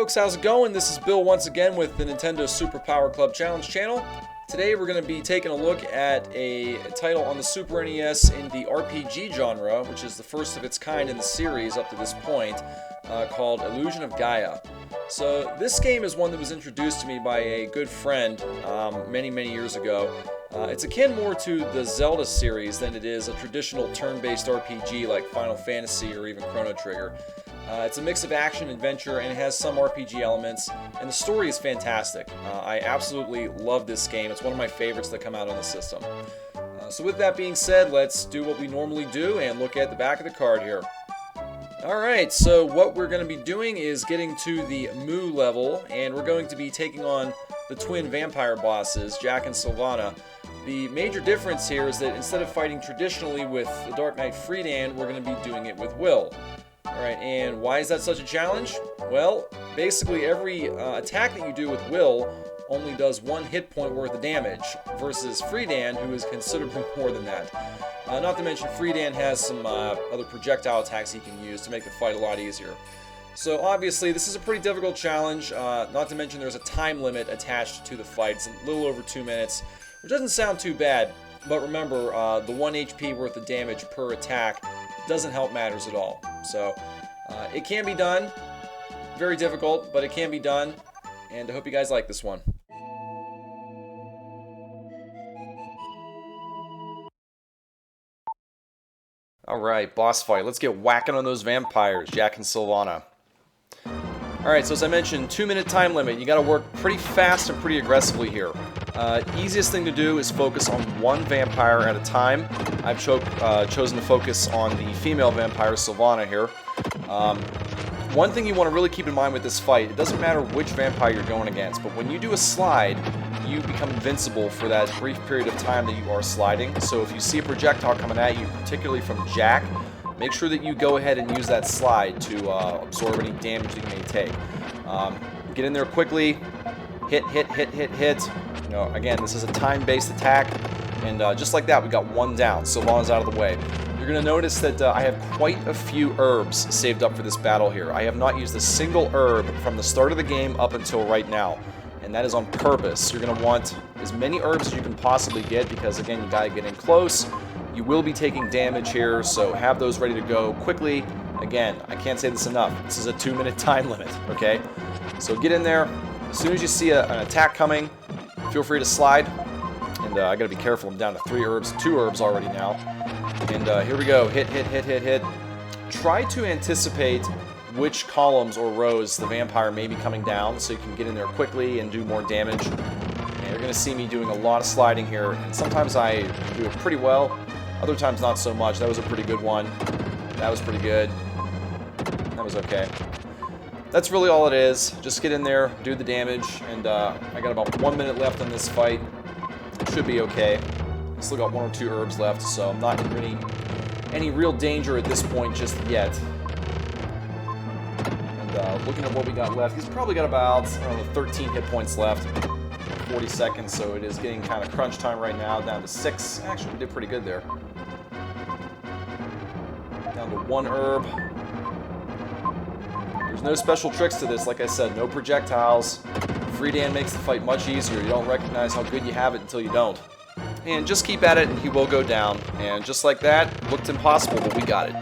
folks, how's it going? This is Bill once again with the Nintendo Super Power Club Challenge channel. Today we're going to be taking a look at a title on the Super NES in the RPG genre, which is the first of its kind in the series up to this point, called Illusion of Gaia. So this game is one that was introduced to me by a good friend many years ago. It's akin more to the Zelda series than it is a traditional turn-based RPG like Final Fantasy or even Chrono Trigger. It's a mix of action, adventure, and it has some RPG elements, and the story is fantastic. I absolutely love this game. It's one of my favorites that come out on the system. So with that being said, let's do what we normally do and look at the back of the card here. Alright, so what we're going to be doing is getting to the Moo level, and we're going to be taking on the twin vampire bosses, Jack and Sylvana. The major difference here is that instead of fighting traditionally with the Dark Knight Freedan, we're going to be doing it with Will. Alright, and why is that such a challenge? Well, basically every attack that you do with Will only does 1 hit point worth of damage, versus Freedan, who is considerably more than that. Not to mention Freedan has some other projectile attacks he can use to make the fight a lot easier. So obviously this is a pretty difficult challenge, not to mention there's a time limit attached to the fight. It's a little over 2 minutes, which doesn't sound too bad, but remember, the 1 HP worth of damage per attack doesn't help matters at all. So it can be done. Very difficult, but it can be done, and I hope you guys like this one. Alright, boss fight. Let's get whacking on those vampires, Jack and Sylvana. Alright, so as I mentioned, 2-minute time limit. You gotta work pretty fast and pretty aggressively here. Easiest thing to do is focus on 1 vampire at a time. I've chosen to focus on the female vampire, Sylvana, here. One thing you want to really keep in mind with this fight, it doesn't matter which vampire you're going against, but when you do a slide, you become invincible for that brief period of time that you are sliding. So if you see a projectile coming at you, particularly from Jack, make sure that you go ahead and use that slide to absorb any damage that you may take. Get in there quickly, hit. You know, again, this is a time-based attack, and just like that, we got 1 down. Sylvana's out of the way. You're going to notice that I have quite a few herbs saved up for this battle here. I have not used a single herb from the start of the game up until right now, and that is on purpose. You're going to want as many herbs as you can possibly get because, again, you got to get in close. You will be taking damage here, so have those ready to go quickly. Again, I can't say this enough. This is a 2-minute time limit, okay? So get in there. As soon as you see an attack coming, feel free to slide. And I got to be careful. I'm down to 2 herbs already now. And here we go. Hit. Try to anticipate which columns or rows the vampire may be coming down so you can get in there quickly and do more damage. And you're going to see me doing a lot of sliding here. And sometimes I do it pretty well. Other times not so much. That was a pretty good one. That was pretty good. That was okay. That's really all it is. Just get in there, do the damage, and I got about 1 minute left on this fight. Should be okay. Still got 1 or 2 herbs left, so I'm not in any real danger at this point just yet. And looking at what we got left, he's probably got about, I don't know, 13 hit points left. 40 seconds, so it is getting kind of crunch time right now, down to 6. Actually, we did pretty good there. Down to 1 herb. There's no special tricks to this, like I said, no projectiles. Freedan makes the fight much easier. You don't recognize how good you have it until you don't. And just keep at it and he will go down. And just like that, looked impossible, but we got it.